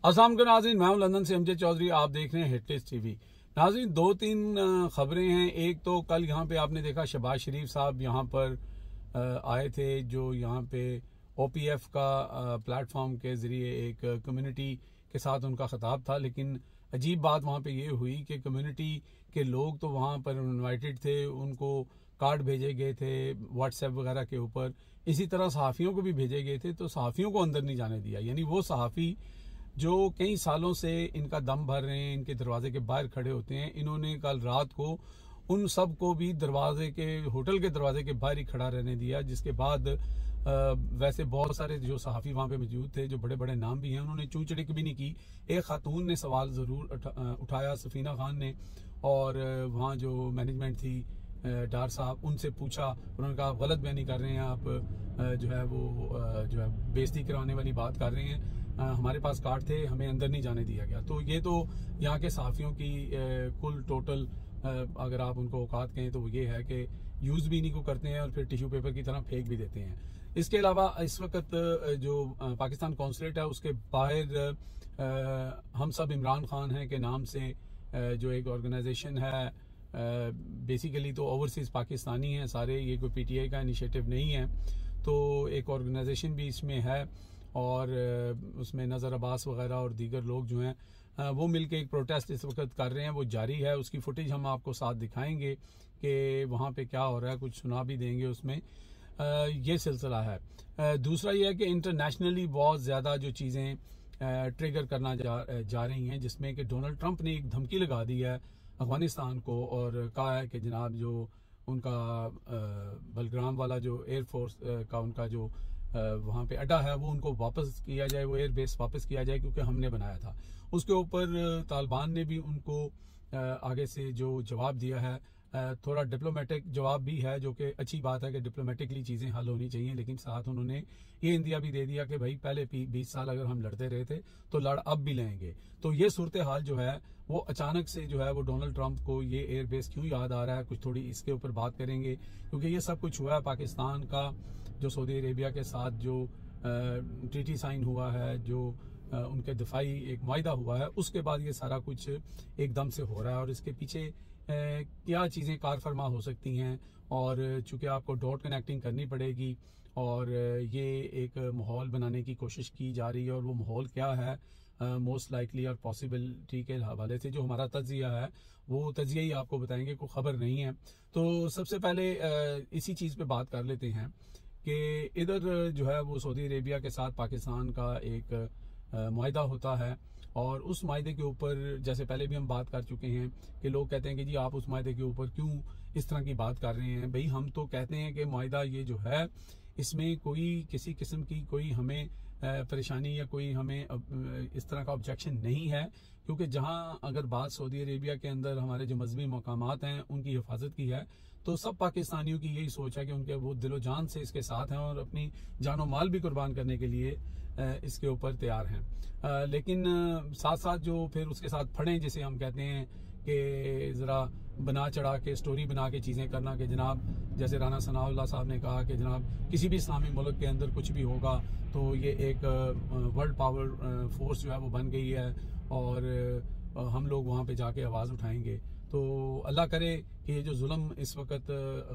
अस्सलाम वालेकुम नाज़रीन, मैं हूं लंदन से अमजद चौधरी। आप देख रहे हैं हिटलिस्ट टीवी। नाज़रीन, दो तीन खबरें हैं। एक तो कल यहाँ पे आपने देखा शहबाज शरीफ साहब यहाँ पर आए थे, जो यहाँ पे ओपीएफ का प्लेटफॉर्म के जरिए एक कम्युनिटी के साथ उनका खिताब था। लेकिन अजीब बात वहाँ पे ये हुई कि कम्युनिटी के लोग तो वहाँ पर इनवाइटेड थे, उनको कार्ड भेजे गए थे व्हाट्सएप वगैरह के ऊपर। इसी तरह सहाफ़ियों को भी भेजे गए थे, तो सहाफ़ियों को अंदर नहीं जाने दिया। यानी वो सहाफ़ी जो कई सालों से इनका दम भर रहे हैं, इनके दरवाजे के बाहर खड़े होते हैं, इन्होंने कल रात को उन सब को भी दरवाजे के होटल के दरवाजे के बाहर ही खड़ा रहने दिया। जिसके बाद वैसे बहुत सारे जो सहाफ़ी वहाँ पे मौजूद थे, जो बड़े बड़े नाम भी हैं, उन्होंने चूं चिड़िक भी नहीं की। एक खातून ने सवाल ज़रूर उठाया, सफीना खान ने, और वहाँ जो मैनेजमेंट थी डार साहब, उनसे पूछा। उन्होंने कहा आप गलत बयानी कर रहे हैं, आप जो है वो जो है बेइज्जती कराने वाली बात कर रहे हैं। हमारे पास कार्ड थे, हमें अंदर नहीं जाने दिया गया। तो ये तो यहाँ के सहाफ़ियों की कुल टोटल अगर आप उनको औकात कहें तो वो ये है कि यूज़ भी इन्हीं को करते हैं और फिर टिश्यू पेपर की तरह फेंक भी देते हैं। इसके अलावा इस वक्त जो पाकिस्तान कौंसलेट है उसके बाहर हम सब इमरान खान हैं के नाम से जो एक ऑर्गेनाइजेशन है, बेसिकली तो ओवरसीज़ पाकिस्तानी हैं सारे, ये कोई पीटीआई का इनिशिएटिव नहीं है। तो एक ऑर्गेनाइजेशन भी इसमें है और उसमें नज़र अब्बास वगैरह और दीगर लोग जो हैं वो मिलके एक प्रोटेस्ट इस वक्त कर रहे हैं, वो जारी है। उसकी फुटेज हम आपको साथ दिखाएंगे कि वहाँ पे क्या हो रहा है, कुछ सुना भी देंगे उसमें। ये सिलसिला है। दूसरा ये है कि इंटरनेशनली बहुत ज़्यादा जो चीज़ें ट्रिगर करना जा रही हैं, जिसमें कि डोनाल्ड ट्रंप ने एक धमकी लगा दी है अफगानिस्तान को और कहा है कि जनाब जो उनका बलग्राम वाला जो एयरफोर्स का उनका जो वहाँ पे अड्डा है वो उनको वापस किया जाए, वो एयर बेस वापस किया जाए, क्योंकि हमने बनाया था। उसके ऊपर तालिबान ने भी उनको आगे से जो जवाब दिया है, थोड़ा डिप्लोमेटिक जवाब भी है, जो कि अच्छी बात है कि डिप्लोमेटिकली चीज़ें हल होनी चाहिए। लेकिन साथ उन्होंने ये इंदिया भी दे दिया कि भाई पहले 20 साल अगर हम लड़ते रहे थे तो लड़ अब भी लेंगे। तो ये सूरत हाल जो है वो अचानक से जो है वो डोनाल्ड ट्रंप को ये एयरबेस क्यों याद आ रहा है, कुछ थोड़ी इसके ऊपर बात करेंगे। क्योंकि ये सब कुछ हुआ है पाकिस्तान का जो सऊदी अरेबिया के साथ जो ट्रीटी साइन हुआ है, जो उनके दिफाई एक मुआहदा हुआ है, उसके बाद ये सारा कुछ एकदम से हो रहा है। और इसके पीछे क्या चीज़ें कार फरमा हो सकती हैं, और चूंकि आपको डॉट कनेक्टिंग करनी पड़ेगी और ये एक माहौल बनाने की कोशिश की जा रही है। और वो माहौल क्या है, मोस्ट लाइकली और पॉसिबिलिटी के हवाले से जो हमारा तज्जिया है वो तज्जिया ही आपको बताएंगे, कोई खबर नहीं है। तो सबसे पहले इसी चीज़ पे बात कर लेते हैं कि इधर जो है वो सऊदी अरेबिया के साथ पाकिस्तान का एक मुआहदा होता है, और उस मुआहदे के ऊपर जैसे पहले भी हम बात कर चुके हैं कि लोग कहते हैं कि जी आप उस मुआहदे के ऊपर क्यों इस तरह की बात कर रहे हैं। भाई हम तो कहते हैं कि मुआहदा ये जो है इसमें कोई किसी किस्म की कोई हमें परेशानी या कोई हमें इस तरह का ऑब्जेक्शन नहीं है, क्योंकि जहां अगर बात सऊदी अरेबिया के अंदर हमारे जो मजहबी मकामात हैं उनकी हिफाजत की है, तो सब पाकिस्तानियों की यही सोच है कि उनके वो दिलो जान से इसके साथ हैं और अपनी जानो माल भी कुर्बान करने के लिए इसके ऊपर तैयार हैं। लेकिन साथ साथ जो फिर उसके साथ फड़े जिसे हम कहते हैं कि ज़रा बना चढ़ा के स्टोरी बना के चीज़ें करना कि जनाब जैसे राना सनाउल्लाह साहब ने कहा कि जनाब किसी भी इस्लामी मुल्क के अंदर कुछ भी होगा तो ये एक वर्ल्ड पावर फोर्स जो है वो बन गई है और हम लोग वहाँ पे जाके आवाज़ उठाएंगे। तो अल्लाह करे कि ये जो जुल्म इस वक्त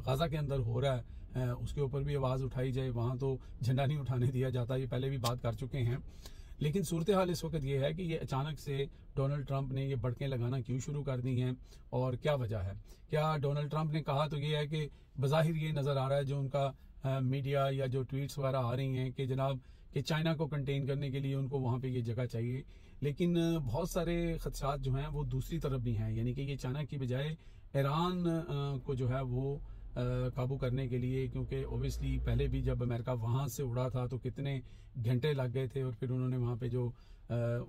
गाज़ा के अंदर हो रहा है उसके ऊपर भी आवाज़ उठाई जाए। वहाँ तो झंडा नहीं उठाने दिया जाता, ये पहले भी बात कर चुके हैं। लेकिन सूरत हाल इस वक्त ये है कि ये अचानक से डोनाल्ड ट्रंप ने ये बड़कें लगाना क्यों शुरू कर दी हैं और क्या वजह है। क्या डोनाल्ड ट्रंप ने कहा तो ये है कि बज़ाहिर ये नज़र आ रहा है जो उनका मीडिया या जो ट्वीट्स वगैरह आ रही हैं कि जनाब कि चाइना को कंटेन करने के लिए उनको वहाँ पे ये जगह चाहिए। लेकिन बहुत सारे खदशात जो हैं वो दूसरी तरफ भी हैं, यानी कि ये चाइना की बजाय ईरान को जो है वो काबू करने के लिए, क्योंकि ओबियसली पहले भी जब अमेरिका वहाँ से उड़ा था तो कितने घंटे लग गए थे और फिर उन्होंने वहाँ पे जो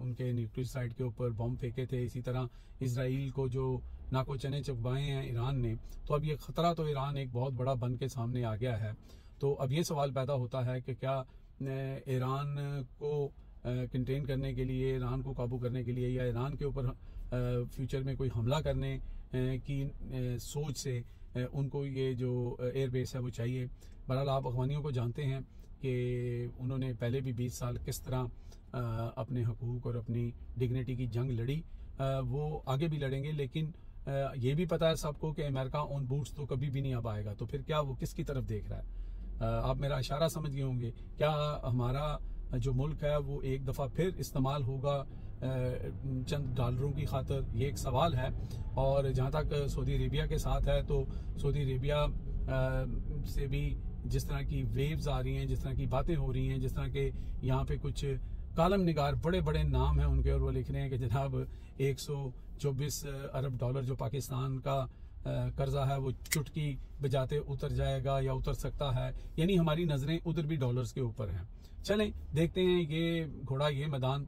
उनके न्यूक्लियर साइट के ऊपर बम फेंके थे। इसी तरह इसराइल को जो नाको चने चुभवाए हैं ईरान ने, तो अब ये खतरा तो ईरान एक बहुत बड़ा बन के सामने आ गया है। तो अब ये सवाल पैदा होता है कि क्या ईरान को कंटेन करने के लिए, ईरान को काबू करने के लिए या ईरान के ऊपर फ्यूचर में कोई हमला करने की सोच से उनको ये जो एयरबेस है वो चाहिए। बहरहाल आप अफगानियों को जानते हैं कि उन्होंने पहले भी 20 साल किस तरह अपने हकूक और अपनी डिग्निटी की जंग लड़ी, वो आगे भी लड़ेंगे। लेकिन ये भी पता है सबको कि अमेरिका ऑन बूट्स तो कभी भी नहीं अब आएगा। तो फिर क्या वो किसकी तरफ देख रहा है? आप मेरा इशारा समझ गए होंगे। क्या हमारा जो मुल्क है वो एक दफ़ा फिर इस्तेमाल होगा चंद डॉलरों की खातर? ये एक सवाल है। और जहाँ तक सऊदी अरेबिया के साथ है, तो सऊदी अरेबिया से भी जिस तरह की वेव्स आ रही हैं, जिस तरह की बातें हो रही हैं, जिस तरह के यहाँ पे कुछ कालम निगार बड़े बड़े नाम हैं उनके, और वो लिख रहे हैं कि जनाब 124 अरब डॉलर जो पाकिस्तान का कर्जा है वो चुटकी बजाते उतर जाएगा या उतर सकता है। यानी हमारी नजरें उधर भी डॉलर्स के ऊपर हैं। चलें देखते हैं ये घोड़ा ये मैदान।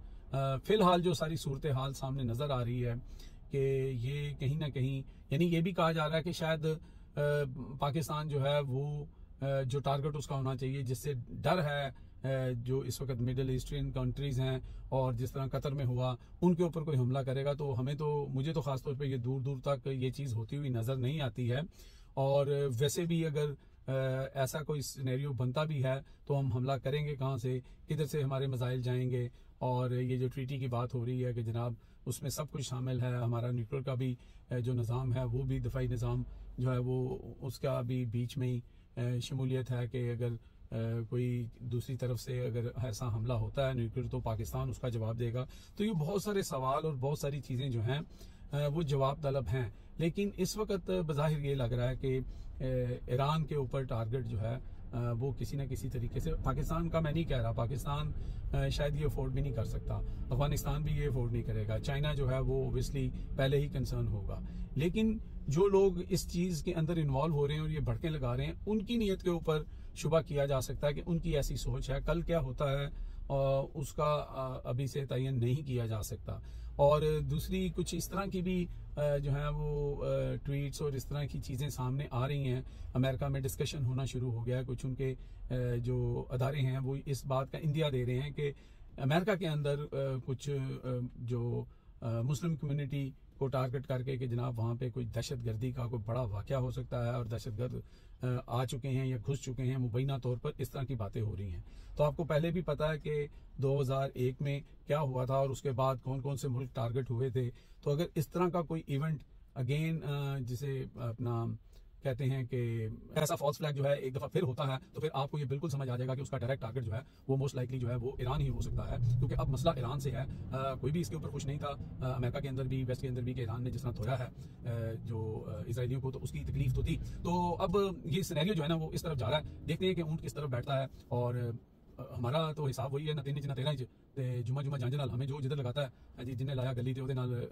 फिलहाल जो सारी सूरत हाल सामने नजर आ रही है कि ये कहीं ना कहीं, यानी ये भी कहा जा रहा है कि शायद पाकिस्तान जो है वो जो टारगेट उसका होना चाहिए, जिससे डर है जो इस वक्त मिडिल ईस्टर्न कंट्रीज हैं और जिस तरह कतर में हुआ, उनके ऊपर कोई हमला करेगा तो मुझे तो खासतौर पे ये दूर दूर तक ये चीज़ होती हुई नजर नहीं आती है। और वैसे भी अगर ऐसा कोई सिनेरियो बनता भी है तो हम हमला करेंगे कहाँ से, किधर से हमारे मजाइल जाएंगे। और ये जो ट्रीटी की बात हो रही है कि जनाब उसमें सब कुछ शामिल है, हमारा न्यूक्लियर का भी जो निज़ाम है वो भी दफाई निज़ाम जो है वो उसका भी बीच में ही शमूलियत है कि अगर कोई दूसरी तरफ से अगर ऐसा हमला होता है न्यूक्लियर तो पाकिस्तान उसका जवाब देगा। तो ये बहुत सारे सवाल और बहुत सारी चीज़ें जो हैं वो जवाब तलब हैं। लेकिन इस वक्त बज़ाहिर ये लग रहा है कि ईरान के ऊपर टारगेट जो है वो किसी न किसी तरीके से, पाकिस्तान का मैं नहीं कह रहा, पाकिस्तान शायद ये अफोर्ड भी नहीं कर सकता, अफगानिस्तान भी ये अफोर्ड नहीं करेगा, चाइना जो है वो ओबियसली पहले ही कंसर्न होगा। लेकिन जो लोग इस चीज़ के अंदर इन्वॉल्व हो रहे हैं और ये भड़के लगा रहे हैं, उनकी नीयत के ऊपर शुबा किया जा सकता है कि उनकी ऐसी सोच है। कल क्या होता है उसका अभी से तयन नहीं किया जा सकता। और दूसरी कुछ इस तरह की भी जो है वो ट्वीट्स और इस तरह की चीज़ें सामने आ रही हैं। अमेरिका में डिस्कशन होना शुरू हो गया है, कुछ उनके जो अदारे हैं वो इस बात का इंदिया दे रहे हैं कि अमेरिका के अंदर कुछ जो मुस्लिम कम्युनिटी को टारगेट करके कि जनाब वहाँ पे कोई दहशतगर्दी का कोई बड़ा वाकया हो सकता है और दहशतगर्द आ चुके हैं या घुस चुके हैं, मुबैना तौर पर इस तरह की बातें हो रही हैं। तो आपको पहले भी पता है कि 2001 में क्या हुआ था और उसके बाद कौन कौन से मुल्क टारगेट हुए थे। तो अगर इस तरह का कोई इवेंट अगेन जिसे अपना कहते हैं कि ऐसा फॉल्स फ्लैग जो है एक दफा फिर होता है, तो फिर आपको ये बिल्कुल समझ आ जाएगा कि उसका डायरेक्ट टारगेट जो है वो मोस्ट लाइकली जो है वो ईरान ही हो सकता है। क्योंकि अब मसला ईरान से है, कोई भी इसके ऊपर खुश नहीं था, अमेरिका के अंदर भी वेस्ट के अंदर भी, कि ईरान ने जिस तरह धोया है जो इजरायलियों को, तो उसकी तकलीफ तो थी। तो अब ये सिनेरियो जो है ना वो इस तरफ जा रहा है। देखते हैं कि ऊंट किस तरफ बैठता है। और हमारा तो हिसाब वही है, ना 3 इंच ना 13 इंच, ते जुमा जुमा झांझ नाल हमें जो जिधर लगाता है जी, जिन्हें लाया गली ते नाल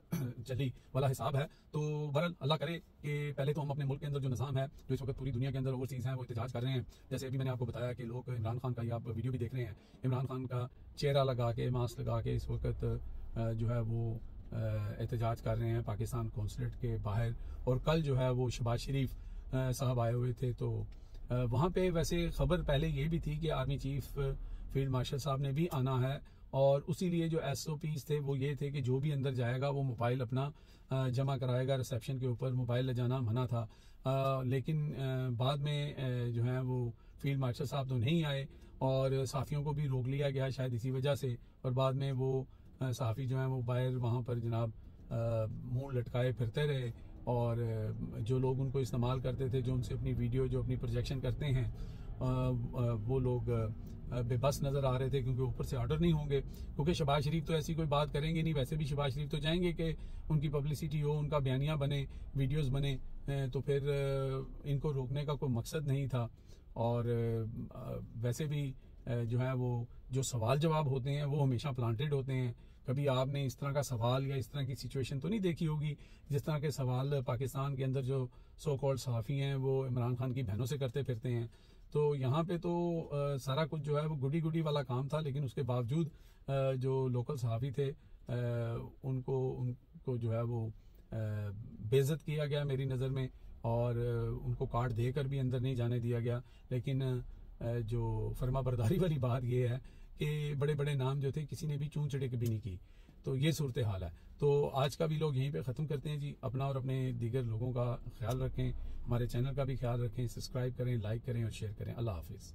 चली वाला हिसाब है। तो बहरहाल अल्लाह करे कि पहले तो हम अपने मुल्क के अंदर जो निज़ाम है, जो इस वक्त पूरी दुनिया के अंदर ओवरसीज़ हैं वो एहतजाज कर रहे हैं। जैसे अभी मैंने आपको बताया कि लोग इमरान खान का, ये आप वीडियो भी देख रहे हैं, इमरान खान का चेहरा लगा के, मास्क लगा के इस वक्त जो है वो एहतजाज कर रहे हैं पाकिस्तान कौंसलेट के बाहर। और कल जो है वो शहबाज शरीफ साहब आए हुए थे, तो वहाँ पे वैसे खबर पहले ये भी थी कि आर्मी चीफ फील्ड मार्शल साहब ने भी आना है, और उसी लिए जो SOPs थे वो ये थे कि जो भी अंदर जाएगा वो मोबाइल अपना जमा कराएगा। रिसेप्शन के ऊपर मोबाइल ले जाना मना था। लेकिन बाद में जो है वो फील्ड मार्शल साहब तो नहीं आए और सहाफ़ियों को भी रोक लिया गया शायद इसी वजह से। और बाद में वो सहाफ़ी जो है वो बाहर वहाँ पर जनाब मुँह लटकाए फिरते रहे, और जो लोग उनको इस्तेमाल करते थे, जो उनसे अपनी वीडियो, जो अपनी प्रोजेक्शन करते हैं, वो लोग बेबस नज़र आ रहे थे, क्योंकि ऊपर से ऑर्डर नहीं होंगे। क्योंकि शहबाज शरीफ तो ऐसी कोई बात करेंगे नहीं, वैसे भी शहबाज शरीफ तो चाहेंगे कि उनकी पब्लिसिटी हो, उनका बयानिया बने, वीडियोस बने, तो फिर इनको रोकने का कोई मकसद नहीं था। और वैसे भी जो है वो जो सवाल जवाब होते हैं वो हमेशा प्लांटेड होते हैं। कभी आपने इस तरह का सवाल या इस तरह की सिचुएशन तो नहीं देखी होगी जिस तरह के सवाल पाकिस्तान के अंदर जो सो कॉल्ड सहाफ़ी हैं वो इमरान खान की बहनों से करते फिरते हैं। तो यहाँ पे तो सारा कुछ जो है वो गुडी गुडी वाला काम था, लेकिन उसके बावजूद जो लोकल सहाफ़ी थे उनको जो है वो बेइज्जत किया गया मेरी नज़र में, और उनको कार्ड देकर भी अंदर नहीं जाने दिया गया। लेकिन जो फर्मा बरदारी वाली बात ये है कि बड़े बड़े नाम जो थे किसी ने भी चूं चढ़े भी नहीं की। तो ये सूरत हाल है। तो आज का भी लोग यहीं पे ख़त्म करते हैं जी। अपना और अपने दीगर लोगों का ख्याल रखें, हमारे चैनल का भी ख्याल रखें, सब्सक्राइब करें, लाइक करें और शेयर करें। अल्लाह हाफिज़।